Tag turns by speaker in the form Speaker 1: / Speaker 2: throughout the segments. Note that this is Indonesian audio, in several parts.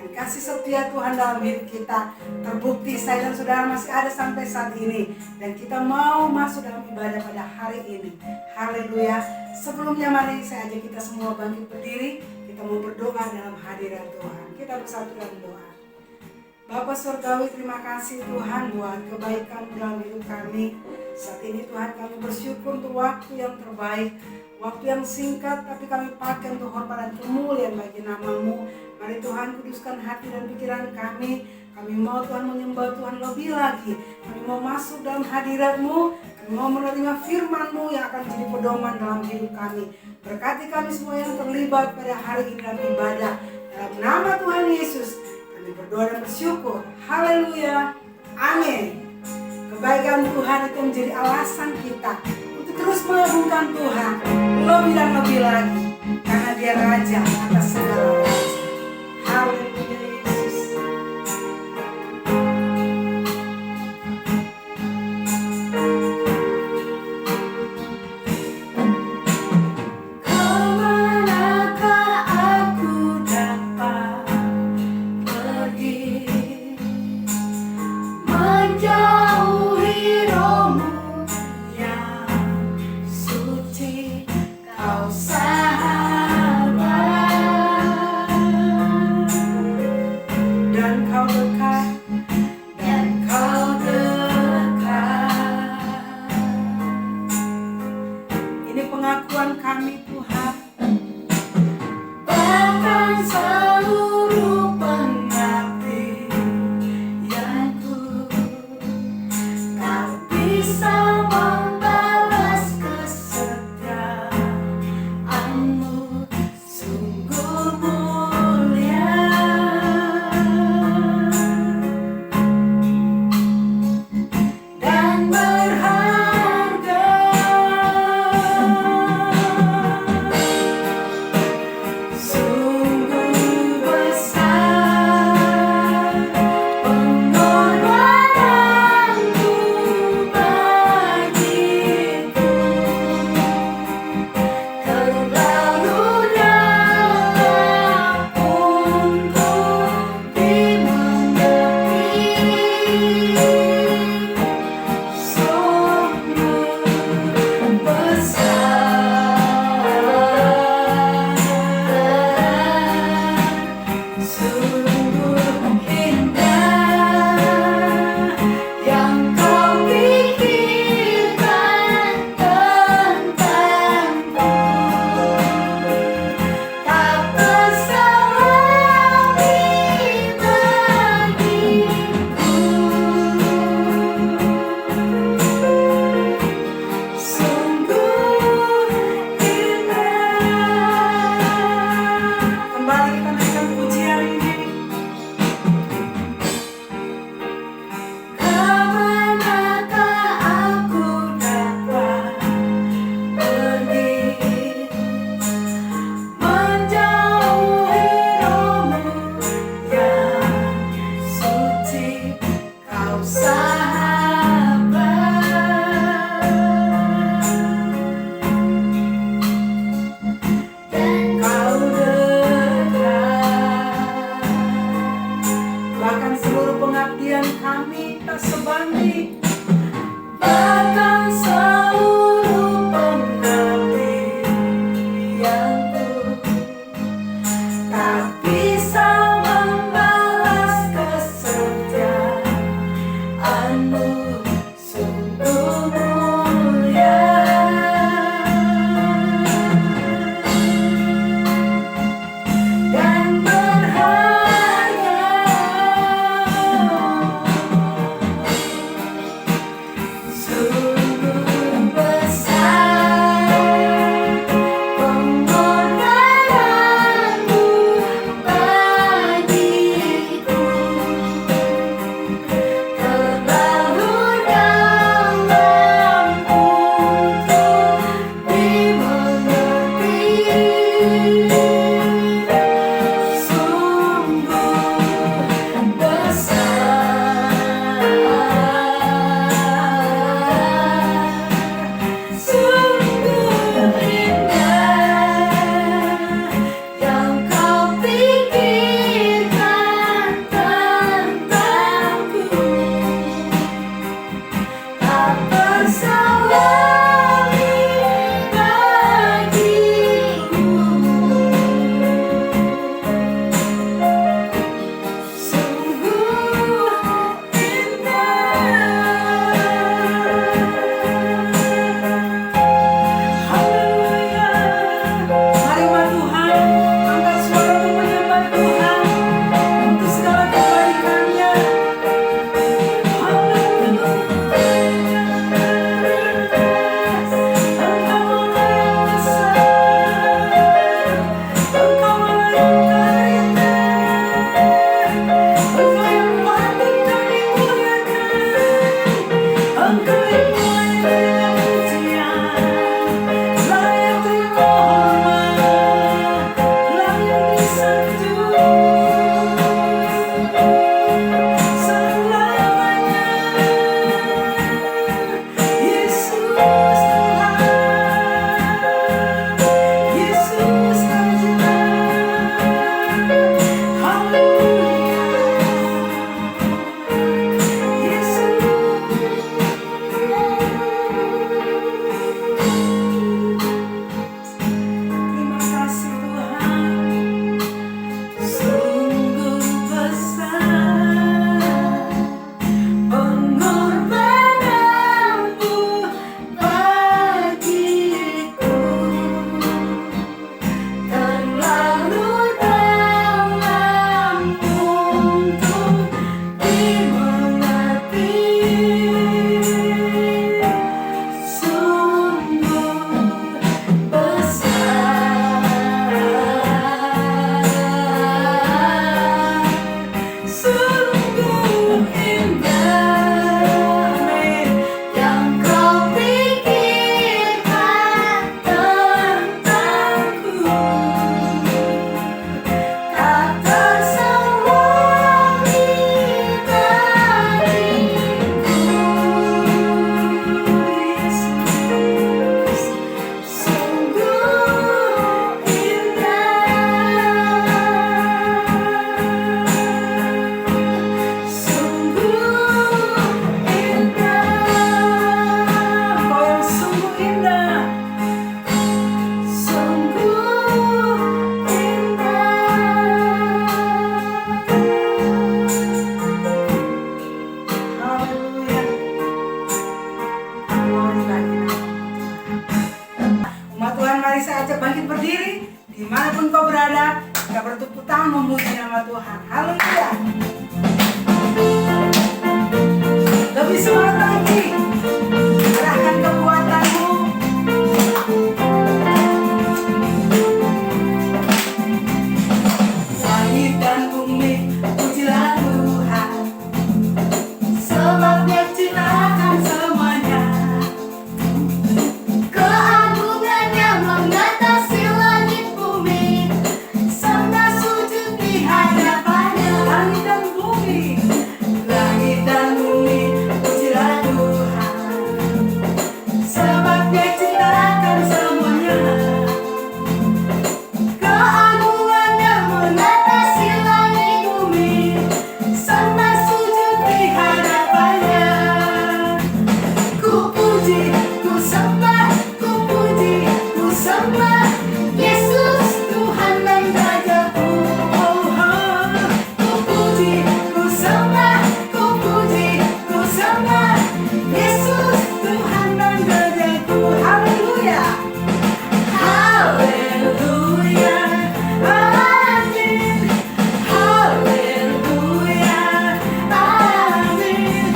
Speaker 1: dan kasih setia Tuhan dalam hidup kita terbukti saya dan saudara masih ada sampai saat ini, dan kita mau masuk dalam ibadah pada hari ini. Haleluya. Sebelumnya mari saya ajak kita semua bangkit berdiri, kita mau berdoa dalam hadirat Tuhan. Kita bersatu dalam doa. Bapa Surgawi, terima kasih Tuhan buat kebaikan dalam hidup kami. Saat ini Tuhan kami bersyukur untuk waktu yang terbaik, waktu yang singkat tapi kami pakai untuk hormat dan kemuliaan bagi nama-Mu. Mari Tuhan kuduskan hati dan pikiran kami. Kami mau Tuhan menyembah Tuhan lebih lagi. Kami mau masuk dalam hadirat-Mu. Kami mau menerima firman-Mu yang akan menjadi pedoman dalam hidup kami. Berkati kami semua yang terlibat pada hari ini dalam ibadah. Dalam nama Tuhan Yesus kami berdoa dan bersyukur. Haleluya. Amin. Kebaikan Tuhan itu menjadi alasan kita untuk terus mengagungkan Tuhan lebih dan lebih lagi, karena Dia Raja atas segala raja. Haleluya Yesus.
Speaker 2: Kemanakah aku dapat pergi menjauhi rohmu yang suci, Kau sahabat,
Speaker 1: Dan Kau dekat,
Speaker 2: dan Kau dekat.
Speaker 1: ini pengakuan kami Tuhan.
Speaker 2: Bahkan seluruh pengabdianku, Kau bisa membalas kesetiaan-Mu, sungguh mulia dan berharga. Sungguh besar pengorbananmu bagiku, terlalu dalam untuk dimengerti. Sungguh besar, sungguh indah yang Kau pikirkan tentangku. Tak berselang bagiku. Sungguh indah.
Speaker 1: Kembali kita naikkan pujian ini.
Speaker 2: Kemanakah aku dapat pergi menjauhi rohmu yang suci, Kau sahabat, dan Kau dekat.
Speaker 1: Bahkan seluruh pengabdian kami tak sebanding.
Speaker 2: Bahkan seluruh pengabdianku tak bisa membalas kesetiaan-Mu, sungguh mulia dan berharga.
Speaker 1: Tuhan. Haleluya. Lebih semangat lagi. Arahkan kekuatanmu. Langit dan bumi, pujilah Tuhan. Sebab Dia ciptakan semuanya.
Speaker 2: Keagungannya mengatasi langit bumi, serta sujud di hadapannya.
Speaker 1: Langit dan bumi, langit dan bumi, pujilah Tuhan. Sebab Dia ciptakan semuanya.
Speaker 2: Keagungannya mengatasi langit bumi, serta sujud di hadapannya. Ku puji, ku sembah, ku puji, ku sembah Yesus Tuhan dan Rajaku. Ku puji, ku sembah, ku puji, ku sembah Yesus Tuhan dan Rajaku.
Speaker 1: Haleluya.
Speaker 2: Haleluya, amin. Haleluya, amin.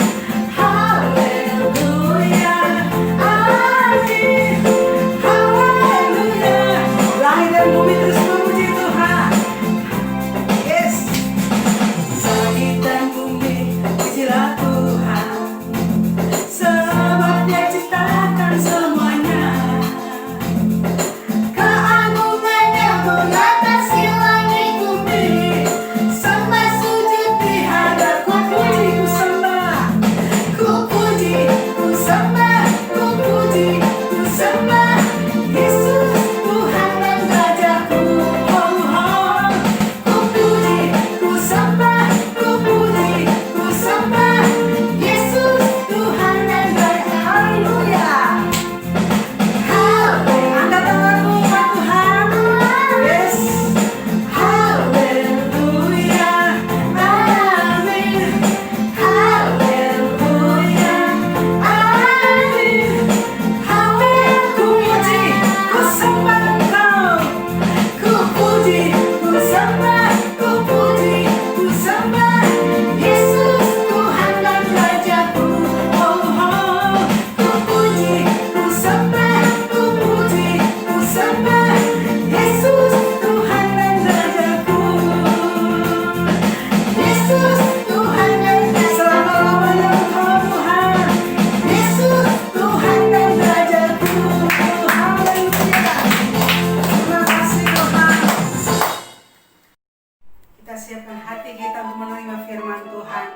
Speaker 2: Haleluya, amin. Haleluya.
Speaker 1: Langit dan bumi terus memuji Tuhan. Yes. Langit dan bumi, pujilah Tuhan. Sebab Dia ciptakan semuanya.
Speaker 2: Keagungannya mengatasi langit bumi, serta sujud di hadapanku.
Speaker 1: Puji, ku sembah.
Speaker 2: Ku puji, ku sembah, ku puji, ku sembah Yesus Tuhan dan Rajaku. Ku puji, ku sembah, ku puji, ku sembah Yesus Tuhan dan Rajaku.
Speaker 1: Haleluya.
Speaker 2: Haleluya.
Speaker 1: Angkat tanganmu, umat Tuhan. Yes.
Speaker 2: Haleluya, amin. Haleluya, amin.
Speaker 1: Ku puji, ku sembah Engkau.
Speaker 2: Ku puji, ku sembah, ku puji, ku sembah Yesus Tuhan dan Rajaku. Ku puji, ku sembah, ku puji, ku sembah Yesus Tuhan dan Rajaku. Yesus Tuhan dan Rajaku.
Speaker 1: Selama-lamanya Engkau Tuhan.
Speaker 2: Yesus Tuhan dan Rajaku.
Speaker 1: Haleluya. Terima kasih Tuhan. Kita siapkan hati kita untuk menerima firman Tuhan.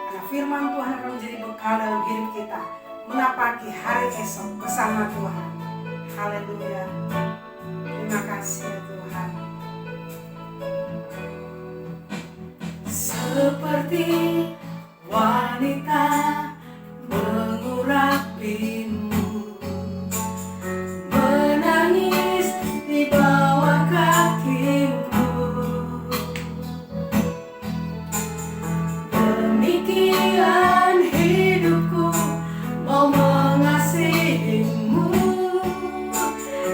Speaker 1: Karena firman Tuhan akan menjadi bekal dalam hidup kita menapaki hari esok bersama Tuhan. Haleluya. Terima kasih ya Tuhan. Seperti wanita mengurap rindu, menangis di bawah kakimu. Demikian hidupku mau mengasihimu.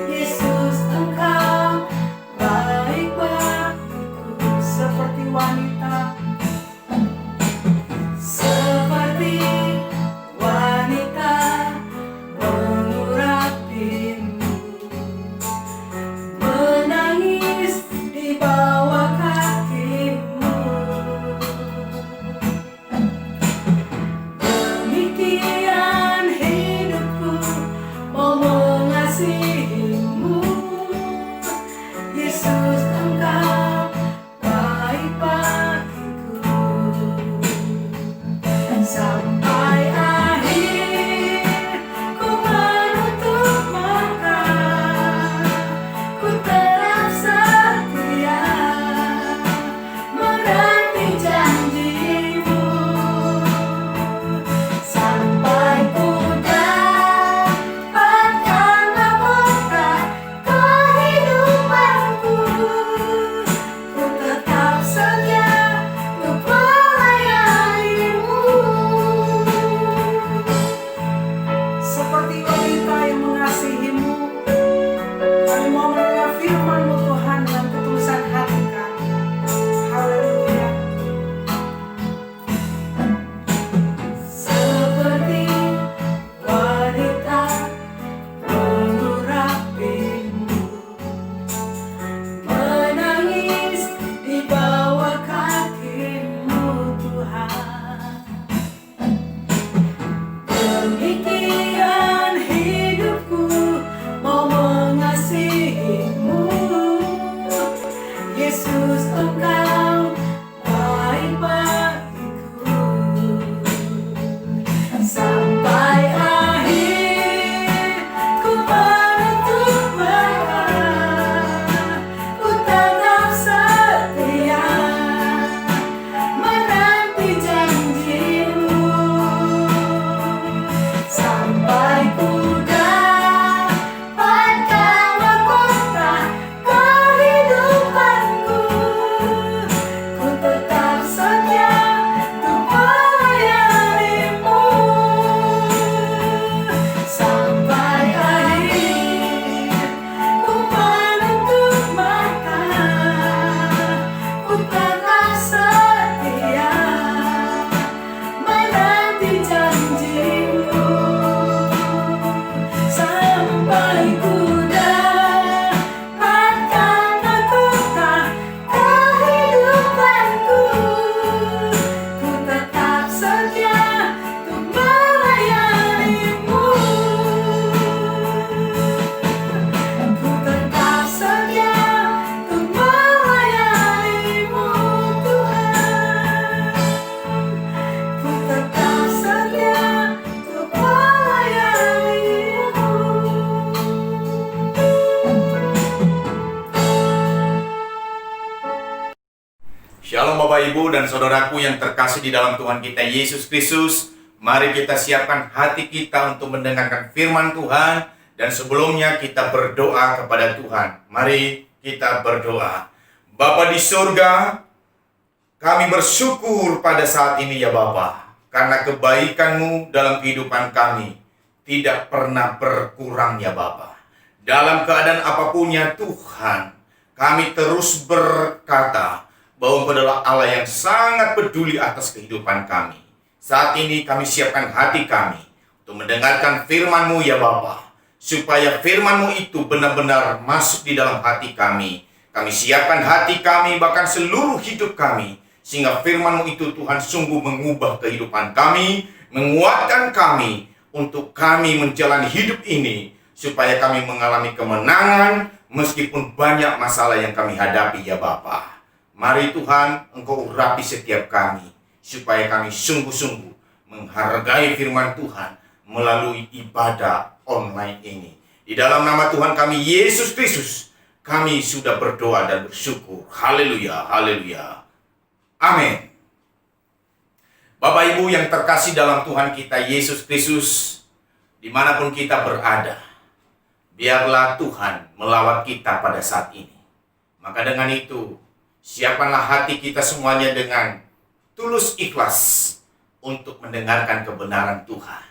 Speaker 1: Yesus, Engkau baik bagiku. Seperti wanita, seperti wanita mengurap rindu, menangis di bawah kakimu. Demikian hidupku mau mengasihimu. Yesus, Engkau baik bagiku.
Speaker 3: Bapak, Ibu, dan saudaraku yang terkasih di dalam Tuhan kita Yesus Kristus, mari kita siapkan hati kita untuk mendengarkan firman Tuhan. Dan sebelumnya kita berdoa kepada Tuhan. Mari kita berdoa. Bapa di surga, kami bersyukur pada saat ini ya Bapa, karena kebaikan-Mu dalam kehidupan kami tidak pernah berkurang ya Bapa. Dalam keadaan apapun ya Tuhan, kami terus berkata bahwa Engkau adalah Allah yang sangat peduli atas kehidupan kami. Saat ini kami siapkan hati kami untuk mendengarkan firman-Mu ya Bapa, supaya firman-Mu itu benar-benar masuk di dalam hati kami. Kami siapkan hati kami, bahkan seluruh hidup kami, sehingga firman-Mu itu Tuhan sungguh mengubah kehidupan kami, menguatkan kami, untuk kami menjalani hidup ini, supaya kami mengalami kemenangan, meskipun banyak masalah yang kami hadapi ya Bapa. Mari Tuhan, Engkau urapi setiap kami, supaya kami sungguh-sungguh menghargai firman Tuhan melalui ibadah online ini. Di dalam nama Tuhan kami Yesus Kristus, kami sudah berdoa dan bersyukur. Haleluya, haleluya. Amin. Bapak Ibu yang terkasih dalam Tuhan kita Yesus Kristus, dimanapun kita berada, biarlah Tuhan melawat kita pada saat ini. Maka dengan itu, siapkanlah hati kita semuanya dengan tulus ikhlas untuk mendengarkan kebenaran Tuhan.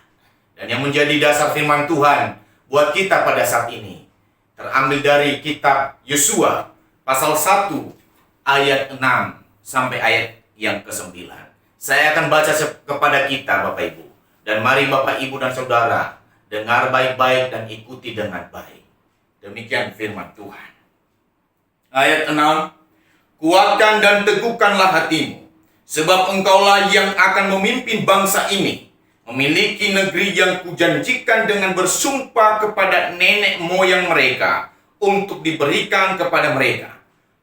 Speaker 3: Dan yang menjadi dasar firman Tuhan buat kita pada saat ini terambil dari kitab Yosua pasal 1 ayat 6 sampai ayat yang ke-9. Saya akan baca kepada kita Bapak Ibu. Dan mari Bapak Ibu dan Saudara dengar baik-baik dan ikuti dengan baik. Demikian firman Tuhan. Ayat 6. Kuatkan dan teguhkanlah hatimu, sebab engkaulah yang akan memimpin bangsa ini, memiliki negeri yang kujanjikan dengan bersumpah kepada nenek moyang mereka, untuk diberikan kepada mereka.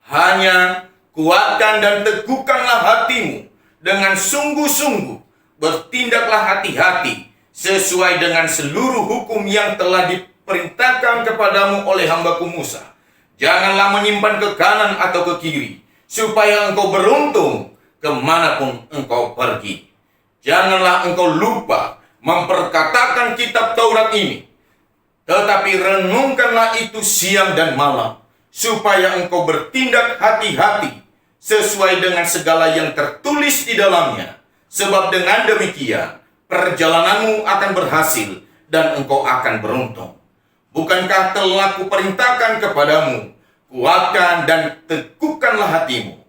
Speaker 3: Hanya kuatkan dan teguhkanlah hatimu, dengan sungguh-sungguh bertindaklah hati-hati, sesuai dengan seluruh hukum yang telah diperintahkan kepadamu oleh hambaku Musa. Janganlah menyimpan ke kanan atau ke kiri, supaya engkau beruntung kemanapun engkau pergi. Janganlah engkau lupa memperkatakan kitab Taurat ini, tetapi renungkanlah itu siang dan malam, supaya engkau bertindak hati-hati sesuai dengan segala yang tertulis di dalamnya. Sebab dengan demikian perjalananmu akan berhasil dan engkau akan beruntung. Bukankah telah kuperintahkan kepadamu, kuatkan dan teguhkanlah hatimu.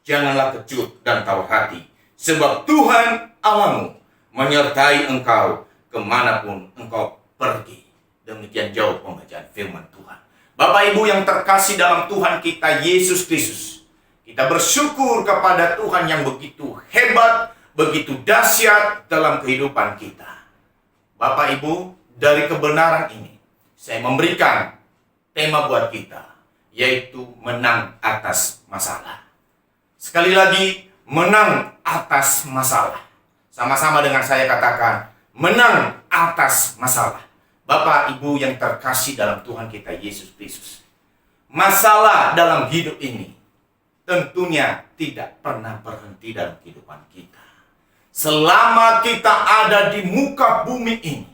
Speaker 3: Janganlah kecut dan tawar hati, sebab Tuhan Allahmu menyertai engkau kemanapun engkau pergi. Demikian jauh pembacaan firman Tuhan. Bapak Ibu yang terkasih dalam Tuhan kita Yesus Kristus, kita bersyukur kepada Tuhan yang begitu hebat, begitu dahsyat dalam kehidupan kita. Bapak Ibu, dari kebenaran ini saya memberikan tema buat kita, yaitu menang atas masalah. Sekali lagi, menang atas masalah. Sama-sama dengan saya katakan, menang atas masalah. Bapak Ibu yang terkasih dalam Tuhan kita Yesus Kristus, masalah dalam hidup ini tentunya tidak pernah berhenti dalam kehidupan kita. Selama kita ada di muka bumi ini,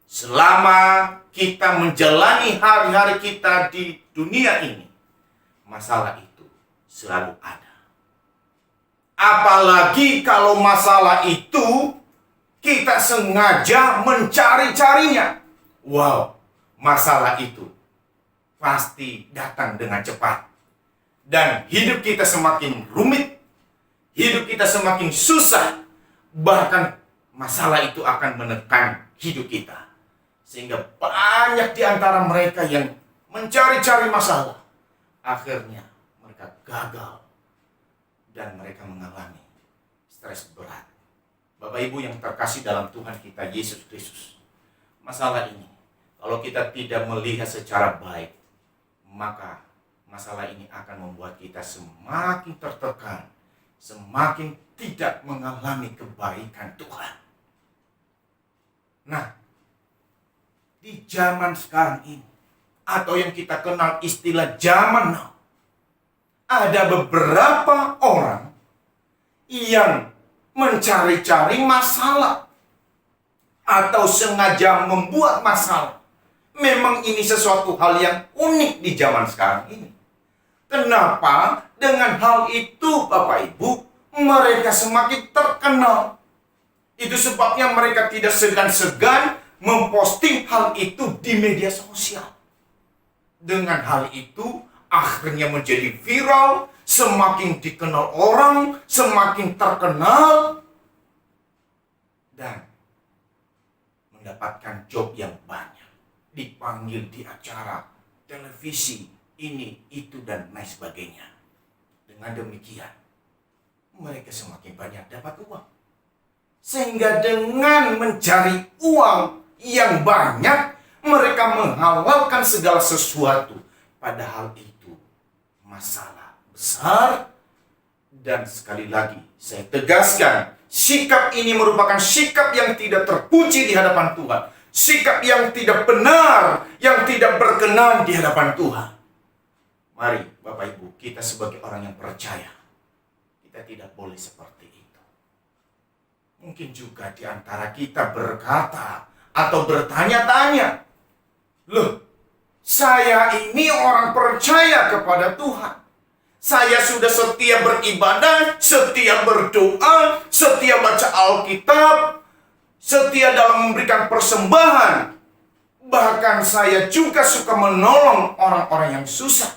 Speaker 3: selama kita menjalani hari-hari kita di dunia ini, masalah itu selalu ada. Apalagi kalau masalah itu kita sengaja mencari-carinya. Wow, masalah itu pasti datang dengan cepat. Dan hidup kita semakin rumit, hidup kita semakin susah. Bahkan masalah itu akan menekan hidup kita. Sehingga banyak di antara mereka yang mencari-cari masalah, akhirnya mereka gagal dan mereka mengalami stres berat. Bapak Ibu yang terkasih dalam Tuhan kita Yesus Kristus, masalah ini kalau kita tidak melihat secara baik, maka masalah ini akan membuat kita semakin tertekan, semakin tidak mengalami kebaikan Tuhan. Nah, di zaman sekarang ini, atau yang kita kenal istilah zaman now, ada beberapa orang yang mencari-cari masalah atau sengaja membuat masalah. Memang ini sesuatu hal yang unik di zaman sekarang ini. Kenapa? Dengan hal itu, Bapak Ibu, mereka semakin terkenal. Itu sebabnya mereka tidak segan-segan memposting hal itu di media sosial. Dengan hal itu, akhirnya menjadi viral, semakin dikenal orang, semakin terkenal, dan mendapatkan job yang banyak. Dipanggil di acara televisi, ini, itu, dan lain sebagainya. Dengan demikian, mereka semakin banyak dapat uang. Sehingga dengan mencari uang yang banyak, mereka menghalalkan segala sesuatu. Padahal itu masalah besar. Dan sekali lagi, saya tegaskan, sikap ini merupakan sikap yang tidak terpuji di hadapan Tuhan. Sikap yang tidak benar, yang tidak berkenan di hadapan Tuhan. Mari Bapak Ibu, kita sebagai orang yang percaya, kita tidak boleh seperti itu. Mungkin juga di antara kita berkata atau bertanya-tanya, loh, saya ini orang percaya kepada Tuhan. Saya sudah setia beribadah, setia berdoa, setia baca Alkitab, setia dalam memberikan persembahan. Bahkan saya juga suka menolong orang-orang yang susah.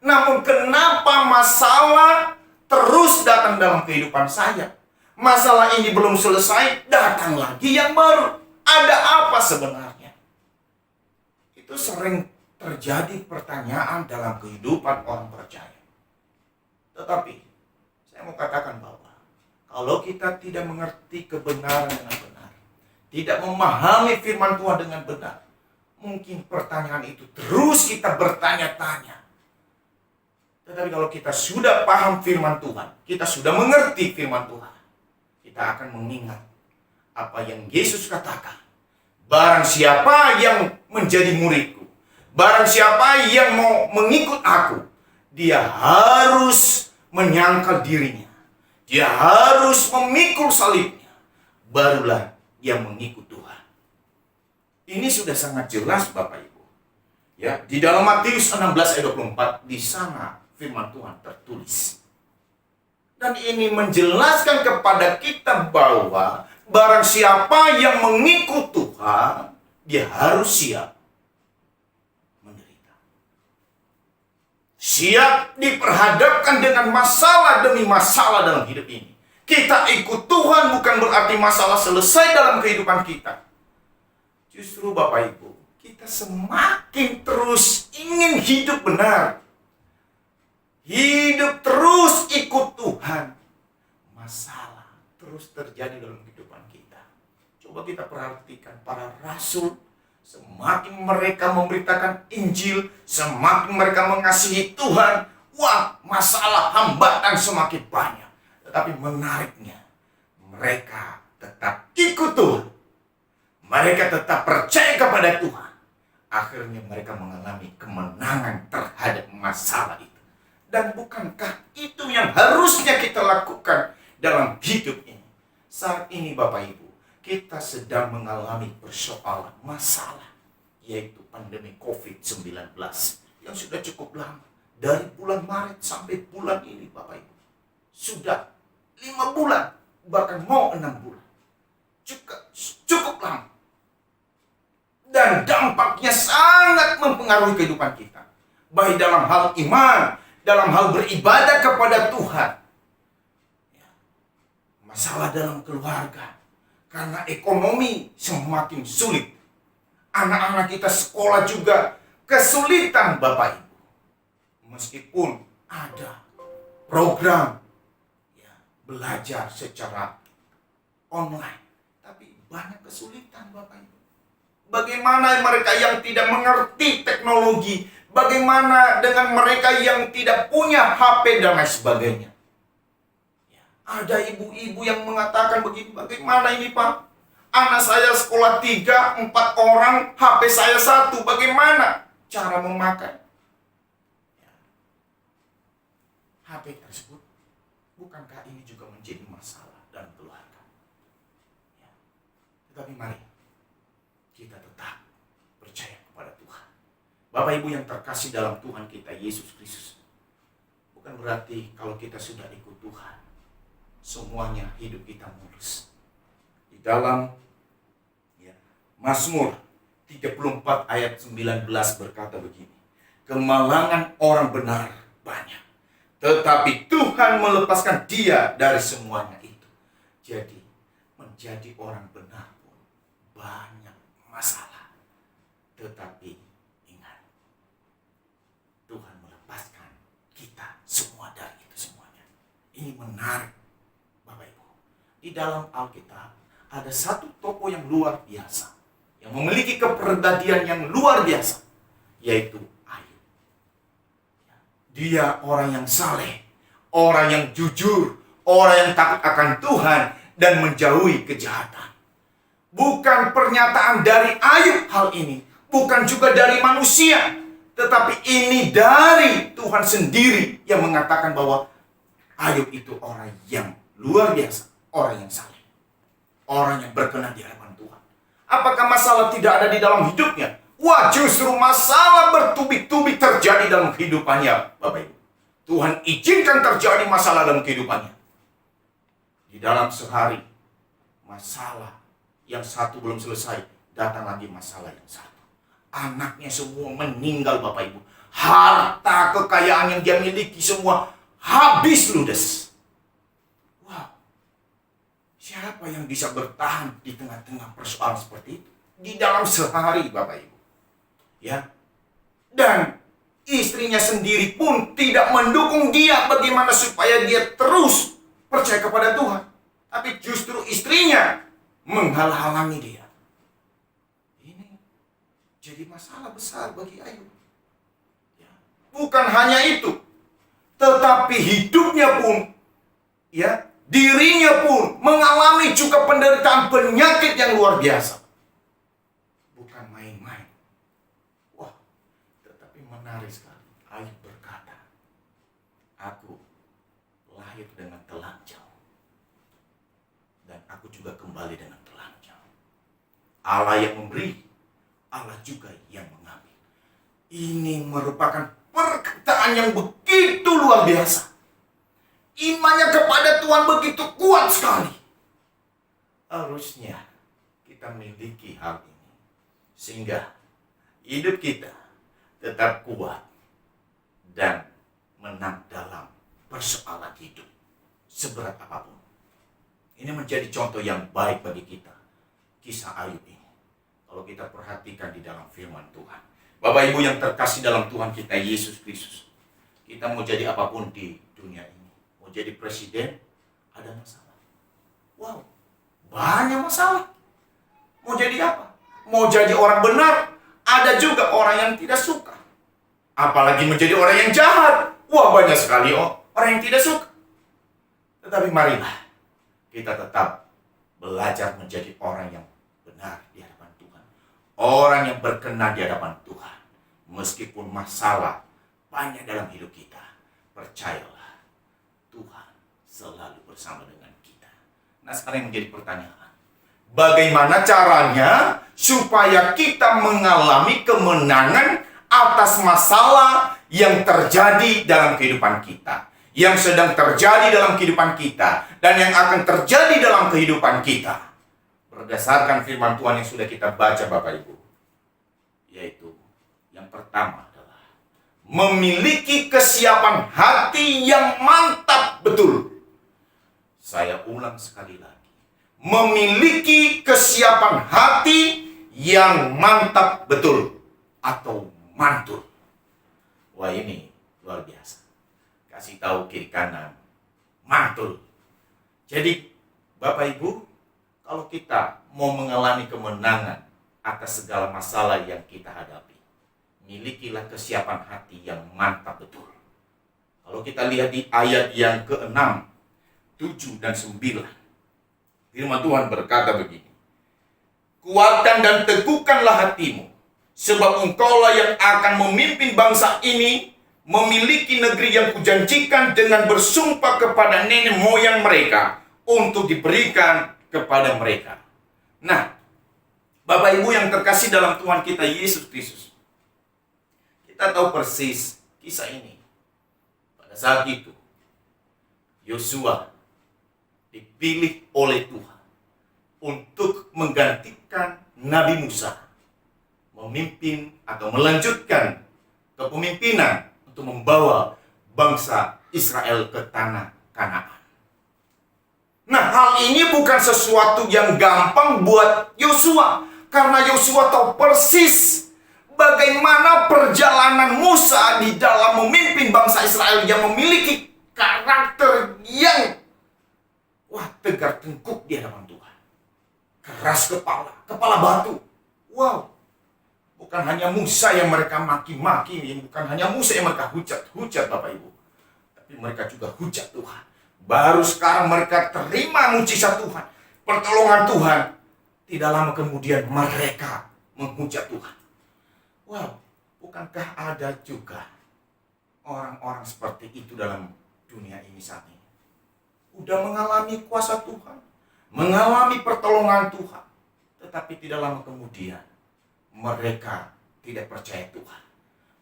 Speaker 3: Namun kenapa masalah terus datang dalam kehidupan saya? Masalah ini belum selesai, datang lagi yang baru. Ada apa sebenarnya? Itu sering terjadi pertanyaan dalam kehidupan orang percaya. Tetapi saya mau katakan bahwa kalau kita tidak mengerti kebenaran dengan benar, tidak memahami firman Tuhan dengan benar, mungkin pertanyaan itu terus kita bertanya-tanya. Tetapi kalau kita sudah paham firman Tuhan, kita sudah mengerti firman Tuhan, kita akan mengingat apa yang Yesus katakan. Barang siapa yang menjadi muridku, barang siapa yang mau mengikut aku, dia harus menyangkal dirinya. Dia harus memikul salibnya. Barulah dia mengikut Tuhan. Ini sudah sangat jelas Bapak Ibu. Ya, di dalam Matius 16 ayat 24, di sana firman Tuhan tertulis. Dan ini menjelaskan kepada kita bahwa barang siapa yang mengikut Tuhan, dia harus siap menderita. Siap diperhadapkan dengan masalah demi masalah dalam hidup ini. Kita ikut Tuhan bukan berarti masalah selesai dalam kehidupan kita. Justru Bapak Ibu, kita semakin terus ingin hidup benar. Hidup terus ikut Tuhan. Masalah terus terjadi dalam kehidupan kita. Coba kita perhatikan para rasul, semakin mereka memberitakan Injil, semakin mereka mengasihi Tuhan, wah, masalah hambatan semakin banyak. Tetapi menariknya, mereka tetap ikut Tuhan. Mereka tetap percaya kepada Tuhan. Akhirnya mereka mengalami kemenangan terhadap masalah itu. Dan bukankah itu yang harusnya kita lakukan dalam hidup ini? Saat ini Bapak Ibu, kita sedang mengalami persoalan masalah, yaitu pandemi COVID-19 yang sudah cukup lama. Dari bulan Maret sampai bulan ini Bapak Ibu, sudah 5 bulan, bahkan mau 6 bulan. Cukup lama. Dan dampaknya sangat mempengaruhi kehidupan kita. Baik dalam hal iman, dalam hal beribadah kepada Tuhan. Masalah dalam keluarga, karena ekonomi semakin sulit. Anak-anak kita sekolah juga kesulitan Bapak Ibu. Meskipun ada program belajar secara online, tapi banyak kesulitan Bapak Ibu. Bagaimana mereka yang tidak mengerti teknologi? Bagaimana dengan mereka yang tidak punya HP dan lain sebagainya? Ada ibu-ibu yang mengatakan begini, bagaimana ini Pak? Anak saya sekolah 3, 4 orang, HP saya 1. Bagaimana cara memakai HP tersebut? bukankah ini juga menjadi masalah dalam keluarga? Ya. Tetapi mari kita tetap percaya kepada Tuhan. Bapak Ibu yang terkasih dalam Tuhan kita Yesus Kristus, bukan berarti kalau kita sudah ikut Tuhan, semuanya hidup kita mulus. Di dalam Mazmur 34 ayat 19 berkata begini, kemalangan orang benar banyak, tetapi Tuhan melepaskan dia dari semuanya itu. Jadi menjadi orang benar pun banyak masalah, tetapi ingat, Tuhan melepaskan kita semua dari itu semuanya. Ini menarik Bapak Ibu. Di dalam Alkitab ada satu tokoh yang luar biasa, yang memiliki kepribadian yang luar biasa, yaitu Ayub. Dia orang yang saleh, orang yang jujur, orang yang takut akan Tuhan dan menjauhi kejahatan. Bukan pernyataan dari Ayub hal ini, bukan juga dari manusia, tetapi ini dari Tuhan sendiri yang mengatakan bahwa Ayub itu orang yang luar biasa, orang yang saleh, orang yang berkenan di hadapan Tuhan. Apakah masalah tidak ada di dalam hidupnya? Wah, justru masalah bertubi-tubi terjadi dalam kehidupannya, Bapak Ibu. Tuhan izinkan terjadi masalah dalam kehidupannya. Di dalam sehari, masalah yang satu belum selesai, datang lagi masalah yang satu. Anaknya semua meninggal, Bapak Ibu. Harta kekayaan yang dia miliki semua habis ludes. Siapa yang bisa bertahan di tengah-tengah persoalan seperti itu? Di dalam sehari, Bapak Ibu. Ya. Dan istrinya sendiri pun tidak mendukung dia bagaimana supaya dia terus percaya kepada Tuhan. Tapi justru istrinya menghalang-halangi dia. Ini jadi masalah besar bagi Ayub. Ya. Bukan hanya itu, tetapi hidupnya pun, ya, dirinya pun mengalami juga penderitaan penyakit yang luar biasa. Bukan main-main. Wah, tetapi menarik sekali. Ayub berkata, aku lahir dengan telanjang, dan aku juga kembali dengan telanjang. Allah yang memberi, Allah juga yang mengambil. Ini merupakan perkataan yang begitu luar biasa. Imannya kepada Tuhan begitu kuat sekali. Harusnya kita memiliki hal ini, sehingga hidup kita tetap kuat dan menang dalam persoalan hidup seberat apapun. Ini menjadi contoh yang baik bagi kita, kisah Ayub ini. Kalau kita perhatikan di dalam firman Tuhan, Bapak Ibu yang terkasih dalam Tuhan kita Yesus Kristus, kita mau jadi apapun di dunia ini, mau jadi presiden, ada masalah. Wow, banyak masalah. Mau jadi apa? Mau jadi orang benar, ada juga orang yang tidak suka. Apalagi menjadi orang yang jahat. Wah, banyak sekali orang yang tidak suka. Tetapi marilah kita tetap belajar menjadi orang yang benar di hadapan Tuhan. Orang yang berkenan di hadapan Tuhan. Meskipun masalah banyak dalam hidup kita, percayalah, Tuhan selalu bersama dengan kita. Nah, sekarang yang menjadi pertanyaan, bagaimana caranya supaya kita mengalami kemenangan atas masalah yang terjadi dalam kehidupan kita, yang sedang terjadi dalam kehidupan kita, dan yang akan terjadi dalam kehidupan kita? Berdasarkan firman Tuhan yang sudah kita baca, Bapak Ibu, yaitu yang pertama adalah memiliki kesiapan hati yang mantap betul. Saya ulang sekali lagi. Memiliki kesiapan hati yang mantap betul atau mantul. Wah, ini luar biasa. Kasih tahu kiri kanan, mantul. Jadi Bapak Ibu, kalau kita mau mengalami kemenangan atas segala masalah yang kita hadapi, milikilah kesiapan hati yang mantap betul. Kalau kita lihat di ayat yang ke-6, 7 dan 9, firman Tuhan berkata begini, kuatkan dan teguhkanlah hatimu, sebab engkaulah yang akan memimpin bangsa ini memiliki negeri yang kujanjikan dengan bersumpah kepada nenek moyang mereka untuk diberikan kepada mereka. Nah, Bapak Ibu yang terkasih dalam Tuhan kita Yesus Kristus, kita tahu persis kisah ini. Pada saat itu, Yosua dipilih oleh Tuhan untuk menggantikan Nabi Musa, memimpin atau melanjutkan kepemimpinan untuk membawa bangsa Israel ke tanah Kanaan. Nah, hal ini bukan sesuatu yang gampang buat Yosua, karena Yosua tahu persis bagaimana perjalanan Musa di dalam memimpin bangsa Israel yang memiliki karakter yang tegar tengkuk di hadapan Tuhan. Keras kepala batu. Wow. Bukan hanya Musa yang mereka maki-maki, bukan hanya Musa yang mereka hujat Bapak Ibu, tapi mereka juga hujat Tuhan. Baru sekarang mereka terima mujizat Tuhan, pertolongan Tuhan. Tidak lama kemudian mereka menghujat Tuhan. Wow, bukankah ada juga orang-orang seperti itu dalam dunia ini saat ini? Udah mengalami kuasa Tuhan, mengalami pertolongan Tuhan, tetapi tidak lama kemudian mereka tidak percaya Tuhan.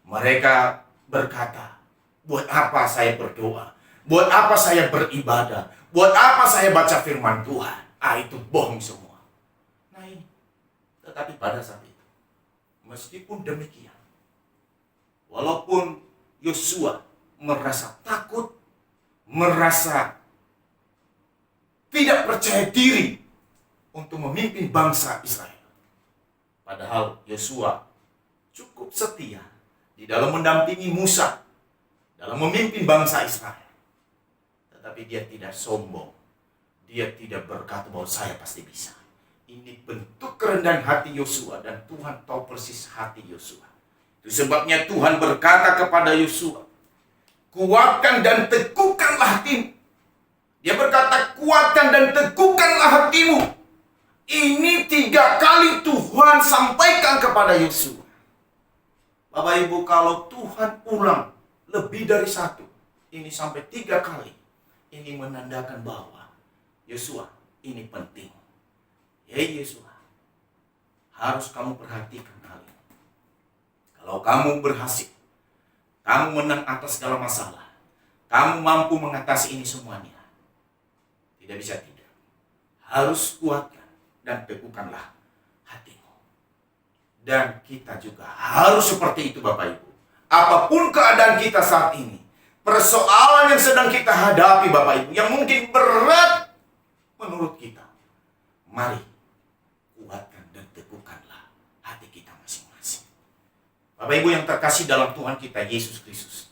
Speaker 3: Mereka berkata, buat apa saya berdoa? Buat apa saya beribadah? Buat apa saya baca firman Tuhan? Itu bohong semua. Nah ini, tetapi pada saat itu, meskipun demikian, walaupun Yosua merasa takut, merasa tidak percaya diri untuk memimpin bangsa Israel, padahal Yosua cukup setia di dalam mendampingi Musa dalam memimpin bangsa Israel. Tetapi dia tidak sombong. Dia tidak berkata bahwa saya pasti bisa. Ini bentuk kerendahan hati Yosua, dan Tuhan tahu persis hati Yosua. Itu sebabnya Tuhan berkata kepada Yosua, kuatkan dan teguhkanlah hatimu. Dia berkata, kuatkan dan teguhkanlah hatimu. Ini 3 kali Tuhan sampaikan kepada Yosua. Bapak Ibu, kalau Tuhan ulang lebih dari 1, ini sampai 3 kali, ini menandakan bahwa Yosua, ini penting. Yosua, harus kamu perhatikan hal ini. Kalau kamu berhasil, kamu menang atas segala masalah, kamu mampu mengatasi ini semuanya, tidak bisa tidak. Harus kuatkan dan teguhkanlah hatimu. Dan kita juga harus seperti itu Bapak Ibu. Apapun keadaan kita saat ini, persoalan yang sedang kita hadapi Bapak Ibu, yang mungkin berat menurut kita, mari kuatkan dan teguhkanlah hati kita masing-masing. Bapak Ibu yang terkasih dalam Tuhan kita Yesus Kristus,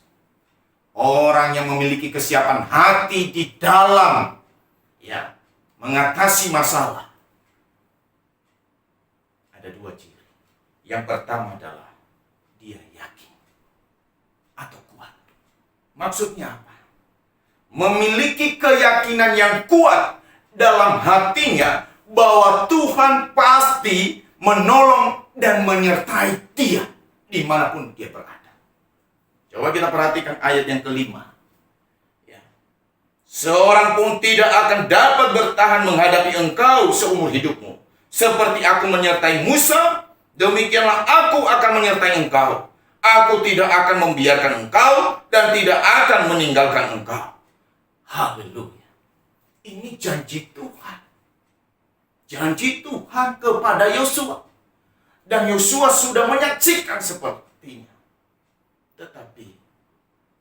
Speaker 3: orang yang memiliki kesiapan hati di dalam mengatasi masalah, ada 2 ciri. Yang pertama adalah dia yakin atau kuat. Maksudnya apa? Memiliki keyakinan yang kuat dalam hatinya bahwa Tuhan pasti menolong dan menyertai dia dimanapun dia berada. Coba kita perhatikan ayat yang kelima. Seorang pun tidak akan dapat bertahan menghadapi engkau seumur hidupmu. Seperti aku menyertai Musa, demikianlah aku akan menyertai engkau. Aku tidak akan membiarkan engkau dan tidak akan meninggalkan engkau. Haleluya. Ini janji Tuhan. Janji Tuhan kepada Yosua. Dan Yosua sudah menyaksikan sepertinya. Tetapi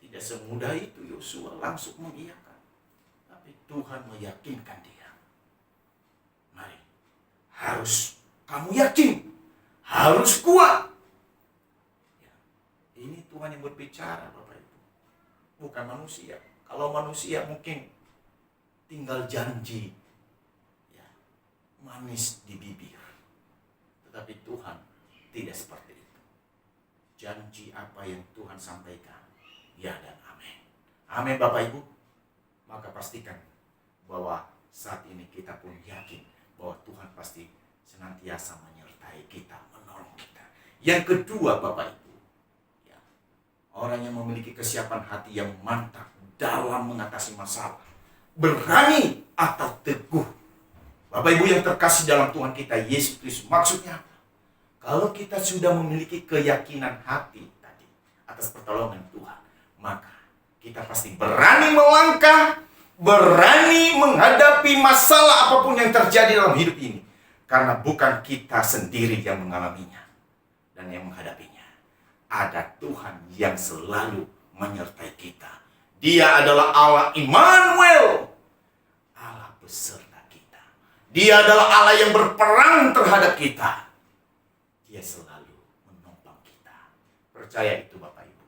Speaker 3: tidak semudah itu Yosua langsung mengiyakan. Tapi Tuhan meyakinkan dia. Mari, harus kamu yakin, harus kuat. Ini Tuhan yang berbicara Bapak Ibu, bukan manusia. Kalau manusia mungkin tinggal janji, manis di bibir. Tetapi Tuhan tidak seperti itu. Janji apa yang Tuhan sampaikan, ya dan amin. Amin Bapak Ibu. Maka pastikan bahwa saat ini kita pun yakin bahwa Tuhan pasti senantiasa menyertai kita, menolong kita. Yang kedua Bapak Ibu, Orang yang memiliki kesiapan hati yang mantap dalam mengatasi masalah. Berani atau teguh. Bapak Ibu yang terkasih dalam Tuhan kita Yesus Kristus, maksudnya apa? Kalau kita sudah memiliki keyakinan hati tadi atas pertolongan Tuhan, maka kita pasti berani melangkah, berani menghadapi masalah apapun yang terjadi dalam hidup ini. Karena bukan kita sendiri yang mengalaminya dan yang menghadapinya. Ada Tuhan yang selalu menyertai kita. Dia adalah Allah Immanuel, Allah beserta kita. Dia adalah Allah yang berperang terhadap kita. Dia selalu menopang kita. Percaya itu Bapak Ibu.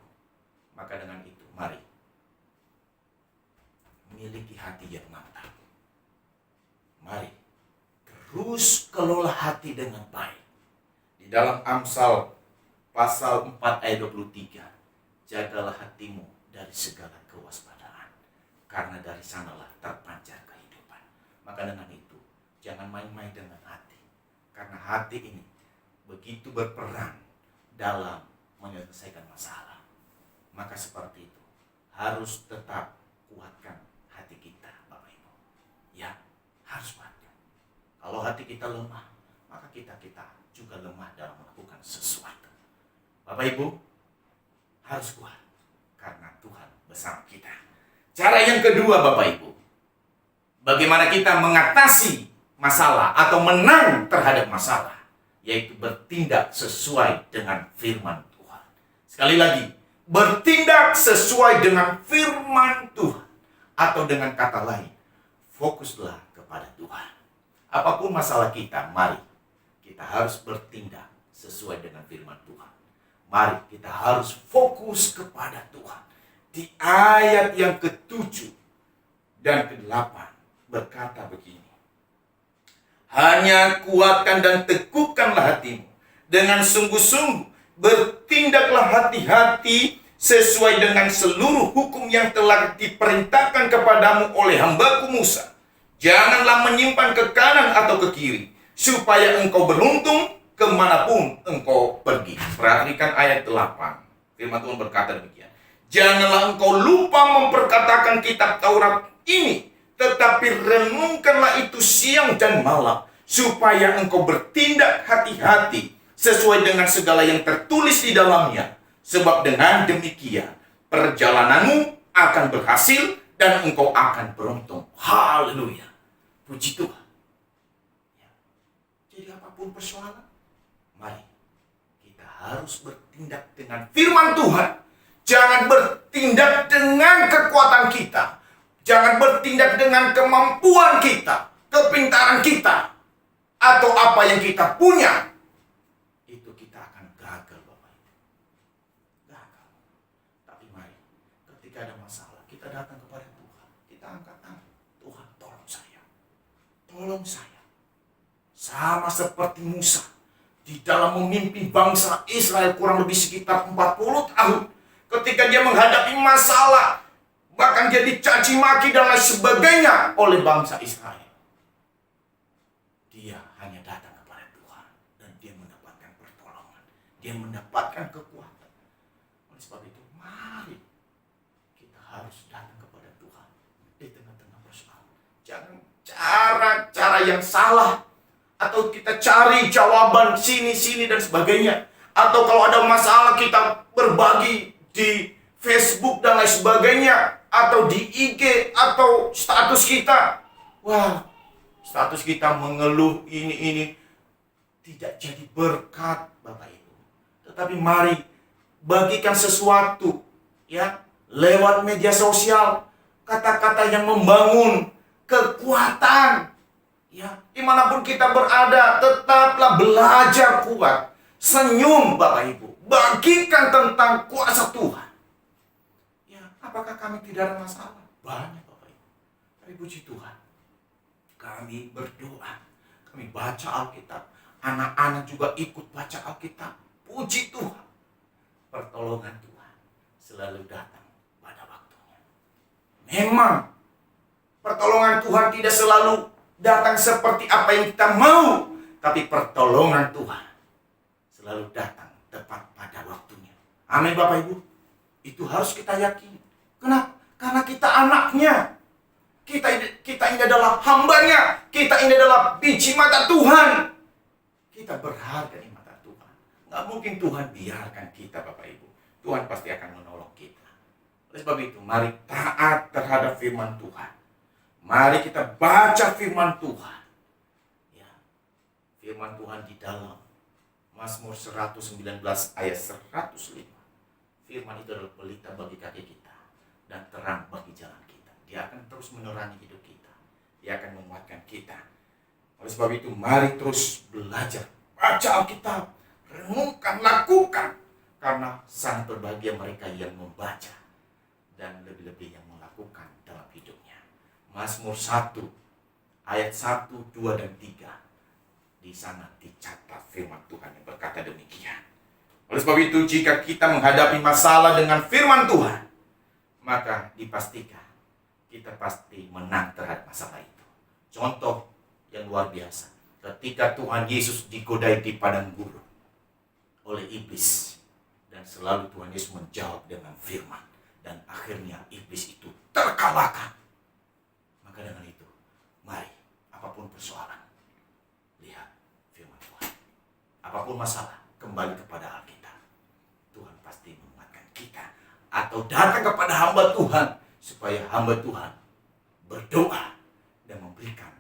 Speaker 3: Maka dengan itu, mari miliki hati yang mantap. Mari terus kelola hati dengan baik. Di dalam Amsal pasal 4 ayat 23, jagalah hatimu dari segala kewaspadaan, karena dari sanalah terpancar kehidupan. Maka dengan itu, jangan main-main dengan hati, karena hati ini begitu berperan dalam menyelesaikan masalah. Maka seperti itu, harus tetap kuatkan hati kita, Bapak Ibu. Ya, harus kuatkan. Kalau hati kita lemah, maka kita juga lemah dalam melakukan sesuatu. Bapak Ibu, harus kuat karena Tuhan bersama kita. Cara yang kedua Bapak Ibu, bagaimana kita mengatasi masalah atau menang terhadap masalah, yaitu bertindak sesuai dengan firman Tuhan. Sekali lagi, bertindak sesuai dengan firman Tuhan, atau dengan kata lain, fokuslah kepada Tuhan. Apapun masalah kita, mari kita harus bertindak sesuai dengan firman Tuhan. Mari kita harus fokus kepada Tuhan. Di ayat yang ke-7 dan ke-8 berkata begini. Hanya kuatkan dan teguhkanlah hatimu. Dengan sungguh-sungguh bertindaklah hati-hati sesuai dengan seluruh hukum yang telah diperintahkan kepadamu oleh hambaku Musa. Janganlah menyimpan ke kanan atau ke kiri, supaya engkau beruntung kemanapun engkau pergi. Perhatikan ayat 8. Firman Tuhan berkata demikian. Janganlah engkau lupa memperkatakan kitab Taurat ini, tetapi renungkanlah itu siang dan malam, supaya engkau bertindak hati-hati sesuai dengan segala yang tertulis di dalamnya. Sebab dengan demikian perjalananmu akan berhasil dan engkau akan beruntung. Haleluya. Puji Tuhan. Ya. Jadi apapun persoalan, mari kita harus bertindak dengan firman Tuhan. Jangan bertindak dengan kekuatan kita. Jangan bertindak dengan kemampuan kita, kepintaran kita, atau apa yang kita punya. Itu kita akan gagal, Bapak Ibu. Gagal. Tapi mari, ketika ada masalah, kita datang kepada Tuhan. Kita angkat tangan. Tuhan, tolong saya. Tolong saya. Sama seperti Musa. Di dalam memimpin bangsa Israel kurang lebih sekitar 40 tahun. Ketika dia menghadapi masalah, bahkan dia dicaci maki dan lain sebagainya oleh bangsa Israel. Dia hanya datang kepada Tuhan dan dia mendapatkan pertolongan. Dia mendapatkan kekuatan. Oleh sebab itu, mari kita harus datang kepada Tuhan di tengah-tengah persoalan. Jangan cara-cara yang salah, atau kita cari jawaban sini-sini dan sebagainya. Atau kalau ada masalah kita berbagi di Facebook dan lain sebagainya, atau di IG, atau status kita. Wah, status kita mengeluh ini tidak jadi berkat, Bapak Ibu. Tetapi mari bagikan sesuatu, ya, lewat media sosial, kata-kata yang membangun kekuatan. Ya, dimanapun kita berada, tetaplah belajar kuat. Senyum, Bapak Ibu. Bagikan tentang kuasa Tuhan. Ya, apakah kami tidak ada masalah? Banyak, Bapak Ibu. Tapi puji Tuhan, kami berdoa, kami baca Alkitab, anak-anak juga ikut baca Alkitab. Puji Tuhan, pertolongan Tuhan selalu datang pada waktunya. Memang pertolongan Tuhan tidak selalu datang seperti apa yang kita mau, tapi pertolongan Tuhan selalu datang tepat pada waktunya. Amin, Bapak Ibu. Itu harus kita yakini. Kenapa? Karena kita anaknya. Kita ini adalah hambanya. Kita ini adalah biji mata Tuhan. Kita berharga di mata Tuhan. Nggak mungkin Tuhan biarkan kita, Bapak Ibu. Tuhan pasti akan menolong kita. Oleh sebab itu, mari taat terhadap firman Tuhan. Mari kita baca firman Tuhan. Ya, firman Tuhan di dalam Mazmur 119 ayat 105. Firman itu adalah pelita bagi kaki kita dan terang bagi jalan kita. Dia akan terus menerangi hidup kita. Dia akan menguatkan kita. Oleh sebab itu, mari terus belajar. Baca Alkitab. Renungkan, lakukan. Karena sangat berbahagia mereka yang membaca. Dan lebih-lebih yang melakukan dalam hidupnya. Mazmur 1, ayat 1, 2, dan 3. Di sana dicatat firman Tuhan yang berkata demikian. Oleh sebab itu, jika kita menghadapi masalah dengan firman Tuhan, maka dipastikan kita pasti menang terhadap masalah itu. Contoh yang luar biasa. Ketika Tuhan Yesus digodai di padang gurun oleh iblis. Dan selalu Tuhan Yesus menjawab dengan firman. Dan akhirnya iblis itu terkalahkan. Maka dengan itu, mari apapun persoalan, lihat firman Tuhan. Apapun masalah, kembali kepada Alkitab. Tuhan pasti menguatkan kita. Atau datang kepada hamba Tuhan, supaya hamba Tuhan berdoa dan memberikan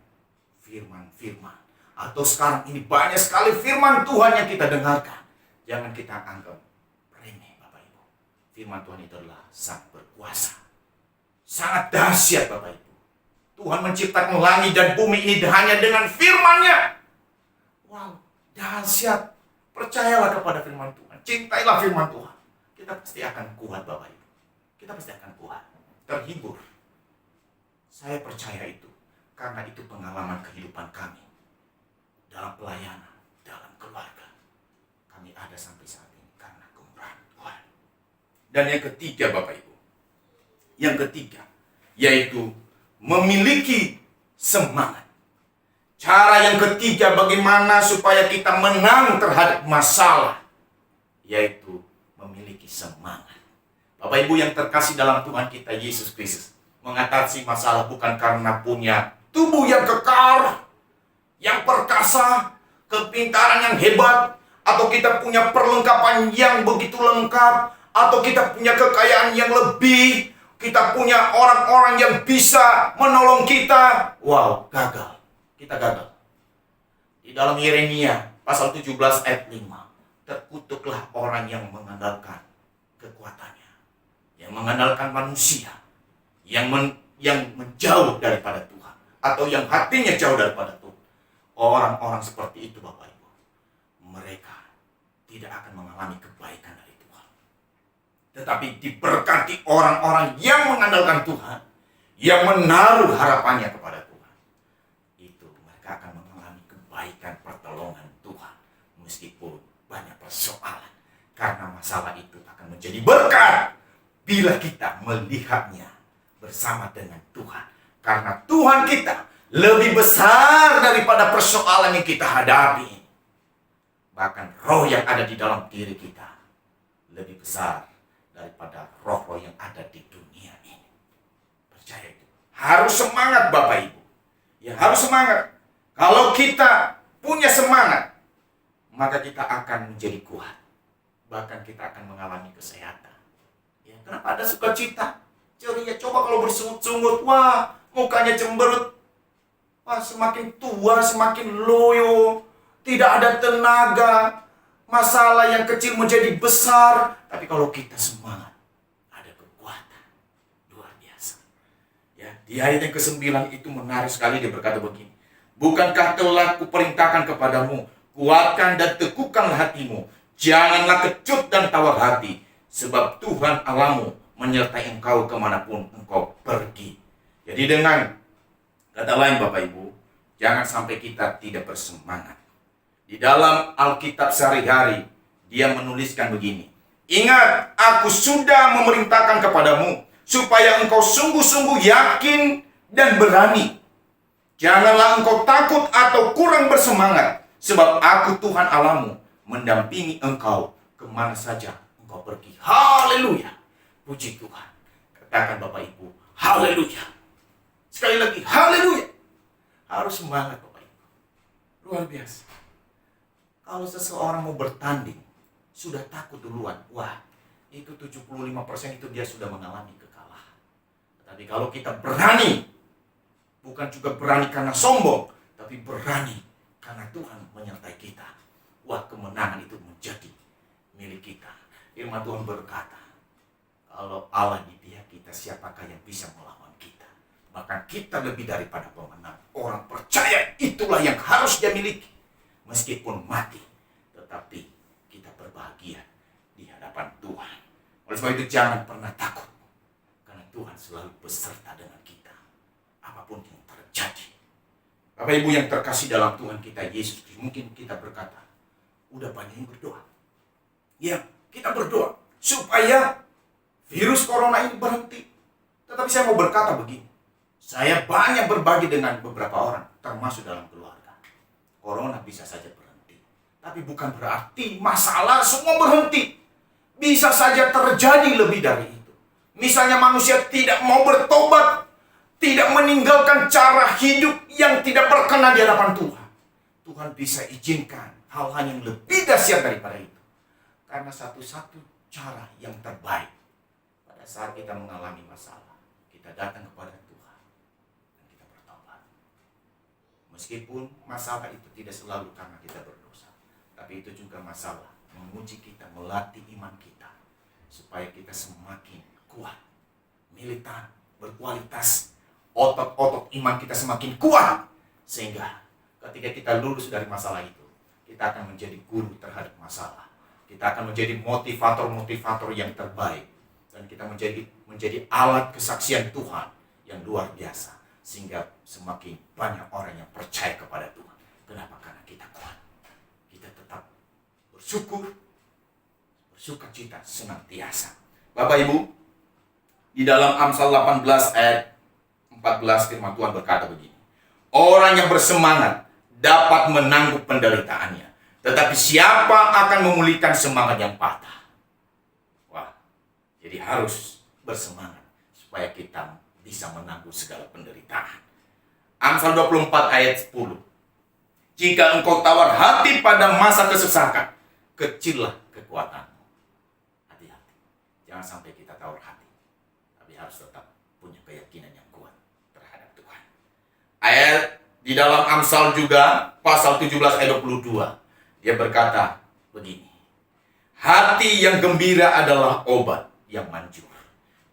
Speaker 3: firman-firman. Atau sekarang ini banyak sekali firman Tuhan yang kita dengarkan. Jangan kita anggap remeh, Bapak Ibu. Firman Tuhan itu adalah sangat berkuasa. Sangat dahsyat, Bapak Ibu. Tuhan menciptakan langit dan bumi ini hanya dengan firman-Nya. Wow, dahsyat. Percayalah kepada firman Tuhan. Cintailah firman Tuhan. Kita pasti akan kuat, Bapak Ibu. Kita pasti akan kuat. Terhibur. Saya percaya itu karena itu pengalaman kehidupan kami dalam pelayanan, dalam keluarga. Kami ada sampai saat ini karena kemurahan Tuhan. Dan yang ketiga, Bapak Ibu, yang ketiga yaitu memiliki semangat. Cara yang ketiga bagaimana supaya kita menang terhadap masalah, yaitu memiliki semangat. Bapak Ibu yang terkasih dalam Tuhan kita Yesus Kristus, mengatasi masalah bukan karena punya tubuh yang kekar, yang perkasa, kepintaran yang hebat, atau kita punya perlengkapan yang begitu lengkap, atau kita punya kekayaan yang lebih, kita punya orang-orang yang bisa menolong kita. Wow, gagal. Kita gagal. Di dalam Yeremia pasal 17 ayat 5, terkutuklah orang yang mengandalkan kekuatannya, yang mengandalkan manusia, yang menjauh daripada Tuhan, atau yang hatinya jauh daripada Tuhan. Orang-orang seperti itu, Bapak Ibu, mereka tidak akan mengalami kebaikan dari Tuhan. Tetapi diberkati orang-orang yang mengandalkan Tuhan, yang menaruh harapannya kepada Tuhan. Itu mereka akan mengalami kebaikan pertolongan Tuhan, meskipun banyak persoalan. Karena masalah itu akan menjadi berkat bila kita melihatnya bersama dengan Tuhan. Karena Tuhan kita lebih besar daripada persoalan yang kita hadapi. Bahkan roh yang ada di dalam diri kita lebih besar daripada roh-roh yang ada di dunia ini. Percaya itu. Harus semangat, Bapak Ibu. Ya, harus semangat. Kalau kita punya semangat, maka kita akan menjadi kuat. Bahkan kita akan mengalami kesehatan. Ya, kenapa ada sukacita? Ceria, coba kalau bersungut-sungut, wah, mukanya cemberut. Wah, semakin tua, semakin loyo. Tidak ada tenaga. Masalah yang kecil menjadi besar. Tapi kalau kita semangat, ada kekuatan. Luar biasa. Ya, di ayat yang ke-9 itu menarik sekali, dia berkata begini. Bukankah telah kuperintahkan kepadamu, kuatkan dan teguhkanlah hatimu. Janganlah kecut dan tawar hati. Sebab Tuhan Allahmu menyertai engkau kemanapun engkau pergi. Jadi dengan kata lain, Bapak Ibu, jangan sampai kita tidak bersemangat. Di dalam Alkitab sehari-hari, dia menuliskan begini. Ingat, aku sudah memerintahkan kepadamu, supaya engkau sungguh-sungguh yakin dan berani. Janganlah engkau takut atau kurang bersemangat, sebab aku Tuhan Allahmu mendampingi engkau kemana saja engkau pergi. Haleluya. Puji Tuhan. Katakan Bapak Ibu, haleluya. Sekali lagi, haleluya. Harus semangat Bapak Ibu. Luar biasa. Kalau seseorang mau bertanding, sudah takut duluan. Wah, itu 75% itu dia sudah mengalami kekalahan. Tapi kalau kita berani, bukan juga berani karena sombong, tapi berani karena Tuhan menyertai kita. Wah, kemenangan itu menjadi milik kita. Firman Tuhan berkata, kalau Allah di pihak kita, siapakah yang bisa melawan kita? Bahkan kita lebih daripada pemenang. Orang percaya itulah yang harus dia miliki. Meskipun mati, tetapi kita berbahagia di hadapan Tuhan. Oleh sebab itu jangan pernah takut. Karena Tuhan selalu beserta dengan kita. Apapun yang terjadi. Bapak Ibu yang terkasih dalam Tuhan kita Yesus Kristus, mungkin kita berkata, udah banyak yang berdoa. Ya, kita berdoa supaya virus corona ini berhenti. Tetapi saya mau berkata begini. Saya banyak berbagi dengan beberapa orang, termasuk dalam keluarga. Corona bisa saja berhenti. Tapi bukan berarti masalah semua berhenti. Bisa saja terjadi lebih dari itu. Misalnya manusia tidak mau bertobat, tidak meninggalkan cara hidup yang tidak berkenan di hadapan Tuhan. Tuhan bisa izinkan hal-hal yang lebih dahsyat daripada itu. Karena satu-satu cara yang terbaik pada saat kita mengalami masalah, kita datang kepada Tuhan dan kita bertobat. Meskipun masalah itu tidak selalu karena kita berdosa, tapi itu juga masalah menguji kita, melatih iman kita, supaya kita semakin kuat, militan, berkualitas, otot-otot iman kita semakin kuat, sehingga ketika kita lulus dari masalah itu, kita akan menjadi guru terhadap masalah. Kita akan menjadi motivator-motivator yang terbaik. Dan kita menjadi alat kesaksian Tuhan yang luar biasa. Sehingga semakin banyak orang yang percaya kepada Tuhan. Kenapa? Karena kita kuat. Kita tetap bersyukur, bersukacita senantiasa. Bapak Ibu, di dalam Amsal 18 ayat 14 firman Tuhan berkata begini. Orang yang bersemangat dapat menanggung penderitaannya. Tetapi siapa akan memulihkan semangat yang patah? Wah, jadi harus bersemangat supaya kita bisa menanggung segala penderitaan. Amsal 24 ayat 10. Jika engkau tawar hati pada masa kesesakan, kecillah kekuatanmu. Hati-hati, jangan sampai kita tawar hati. Tapi harus tetap punya keyakinan yang kuat terhadap Tuhan. Ayat di dalam Amsal juga, pasal 17 ayat 22. Dia berkata begini. Hati yang gembira adalah obat yang manjur.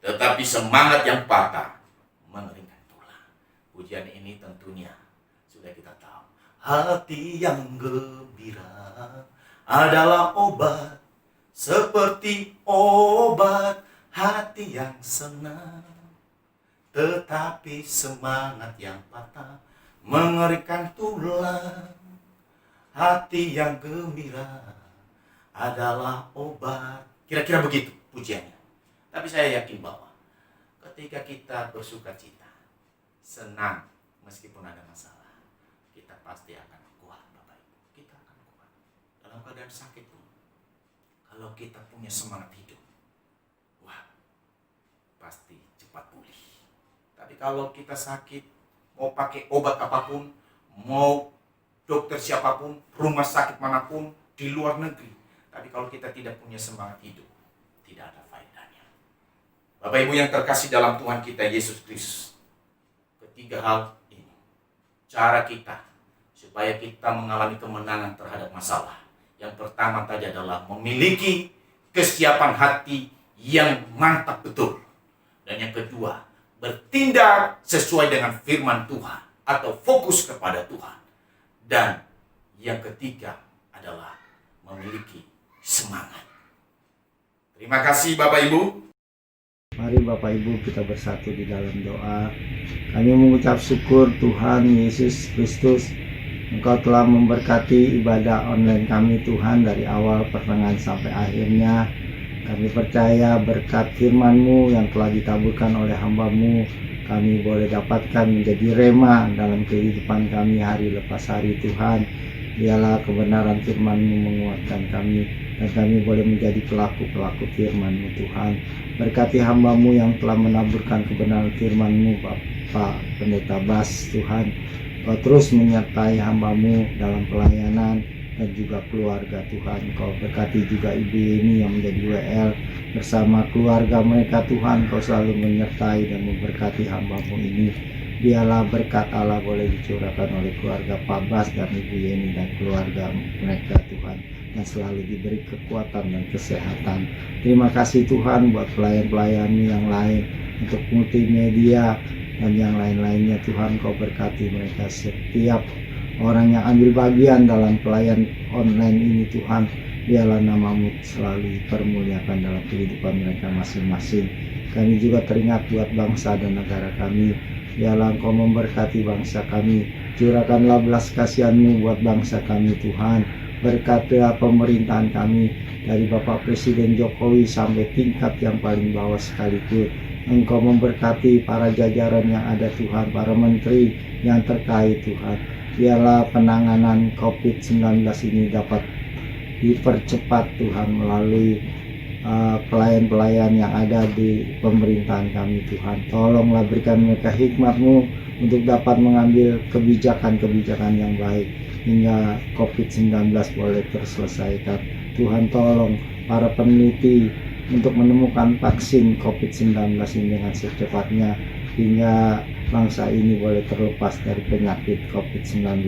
Speaker 3: Tetapi semangat yang patah mengeringkan tulang. Pujian ini tentunya sudah kita tahu. Hati yang gembira adalah obat. Seperti obat hati yang senang. Tetapi semangat yang patah mengeringkan tulang. Hati yang gembira adalah obat. Kira-kira begitu pujiannya. Tapi saya yakin bahwa ketika kita bersuka cita, senang meskipun ada masalah, kita pasti akan kuat, Bapak Ibu. Kita akan kuat. Dalam keadaan sakit pun, kalau kita punya semangat hidup, wah, pasti cepat pulih. Tapi kalau kita sakit, mau pakai obat apapun, mau dokter siapapun, rumah sakit manapun, di luar negeri. Tapi kalau kita tidak punya semangat hidup, tidak ada faedahnya. Bapak Ibu yang terkasih dalam Tuhan kita Yesus Kristus. Ketiga hal ini. Cara kita supaya kita mengalami kemenangan terhadap masalah. Yang pertama tadi adalah memiliki kesiapan hati yang mantap betul. Dan yang kedua, bertindak sesuai dengan firman Tuhan atau fokus kepada Tuhan. Dan yang ketiga adalah memiliki semangat. Terima kasih Bapak Ibu.
Speaker 4: Mari Bapak Ibu kita bersatu di dalam doa. Kami mengucap syukur Tuhan Yesus Kristus. Engkau telah memberkati ibadah online kami Tuhan dari awal pertengahan sampai akhirnya. Kami percaya berkat firman-Mu yang telah ditaburkan oleh hamba-Mu, kami boleh dapatkan menjadi rema dalam kehidupan kami hari lepas hari Tuhan. Biarlah kebenaran firman-Mu menguatkan kami. dan kami boleh menjadi pelaku-pelaku firman-Mu Tuhan. Berkati hamba-Mu yang telah menaburkan kebenaran firman-Mu, Bapak Pendeta Bas Tuhan. Kau terus menyertai hamba-Mu dalam pelayanan dan juga keluarga Tuhan. Kau berkati juga Ibu Yeni yang menjadi WL bersama keluarga mereka Tuhan. Kau selalu menyertai dan memberkati hamba-Mu ini. Biarlah berkat Allah boleh dicurahkan oleh keluarga Pak Bas dan Ibu Yeni dan keluarga mereka Tuhan, dan selalu diberi kekuatan dan kesehatan. Terima kasih Tuhan buat pelayan-pelayan yang lain, untuk multimedia dan yang lain-lainnya Tuhan. Kau berkati mereka, setiap orang yang ambil bagian dalam pelayan online ini Tuhan. Biarlah nama-Mu selalu dipermuliakan dalam kehidupan mereka masing-masing. Kami juga teringat buat bangsa dan negara kami. Biarlah Engkau memberkati bangsa kami. Curahkanlah belas kasihan-Mu buat bangsa kami Tuhan. Berkatilah pemerintahan kami, dari Bapak Presiden Jokowi sampai tingkat yang paling bawah sekalipun. Engkau memberkati para jajaran yang ada Tuhan, para menteri yang terkait Tuhan. Biarlah penanganan COVID-19 ini dapat dipercepat Tuhan melalui pelayan-pelayan yang ada di pemerintahan kami Tuhan. Tolonglah berikan mereka hikmat-Mu untuk dapat mengambil kebijakan-kebijakan yang baik hingga COVID-19 boleh terselesaikan. Tuhan tolong para peneliti untuk menemukan vaksin COVID-19 ini dengan secepatnya, hingga bangsa ini boleh terlepas dari penyakit COVID-19.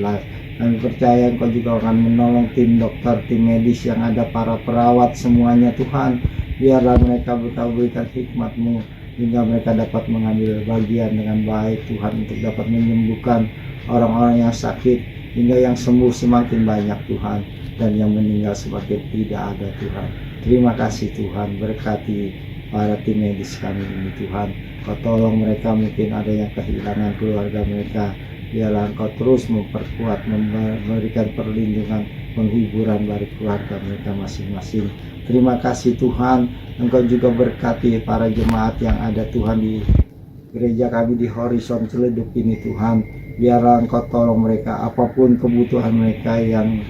Speaker 4: Kami percaya Engkau juga akan menolong tim dokter, tim medis yang ada, para perawat semuanya Tuhan. Biarlah mereka berikan hikmat-Mu hingga mereka dapat mengambil bagian dengan baik Tuhan, untuk dapat menyembuhkan orang-orang yang sakit, hingga yang sembuh semakin banyak Tuhan, dan yang meninggal semakin tidak ada Tuhan. Terima kasih Tuhan, berkati para tim medis kami ini Tuhan. Kau tolong mereka, mungkin ada yang kehilangan keluarga mereka. Biarlah Engkau terus memperkuat, memberikan perlindungan, penghiburan bagi keluarga mereka masing-masing. Terima kasih Tuhan, Engkau juga berkati para jemaat yang ada Tuhan di gereja kami di Horizon Ciledug ini Tuhan. Biarlah Engkau tolong mereka, apapun kebutuhan mereka yang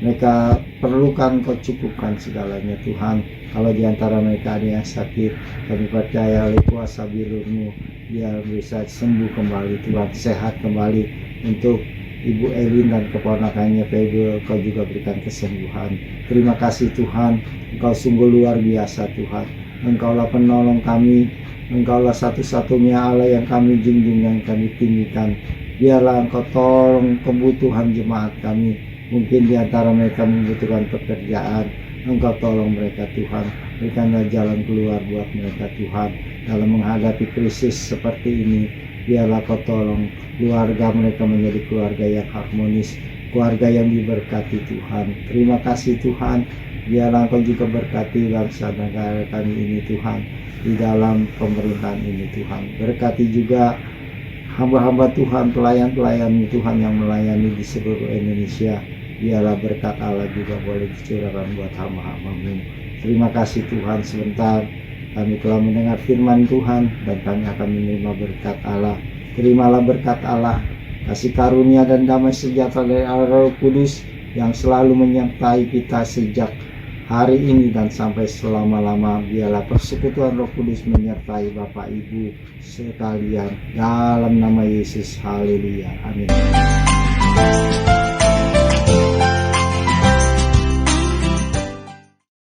Speaker 4: mereka perlukan, Kau cukupkan segalanya Tuhan. Kalau di antara mereka ada yang sakit, kami percaya oleh kuasa biru-Mu dia bisa sembuh kembali Tuhan, sehat kembali. Untuk Ibu Elin dan keponakannya Febel, Kau juga berikan kesembuhan. Terima kasih Tuhan, Engkau sungguh luar biasa Tuhan. Engkaulah penolong kami, Engkaulah satu-satunya Allah yang kami junjung, yang kami tinggikan. Biarlah Engkau tolong kebutuhan jemaat kami. Mungkin di antara mereka membutuhkan pekerjaan, Engkau tolong mereka Tuhan. Berikanlah jalan keluar buat mereka Tuhan dalam menghadapi krisis seperti ini. Biarlah Kau tolong keluarga mereka menjadi keluarga yang harmonis, keluarga yang diberkati Tuhan. Terima kasih Tuhan. Biarlah Engkau juga berkati bangsa negara kami ini Tuhan, di dalam pemerintahan ini Tuhan. Berkati juga hamba-hamba Tuhan, pelayan-pelayan Tuhan yang melayani di seluruh Indonesia. Biarlah berkat Allah juga boleh dicurahkan buat hamba-hamba-Mu. Terima kasih Tuhan, sebentar kami telah mendengar firman Tuhan dan kami akan menerima berkat Allah. Terimalah berkat Allah, kasih karunia dan damai sejahtera dari Allah Roh Kudus yang selalu menyertai kita sejak hari ini dan sampai selama-lama. Biarlah persekutuan Roh Kudus menyertai Bapak Ibu sekalian dalam nama Yesus. Haleluya. Amin.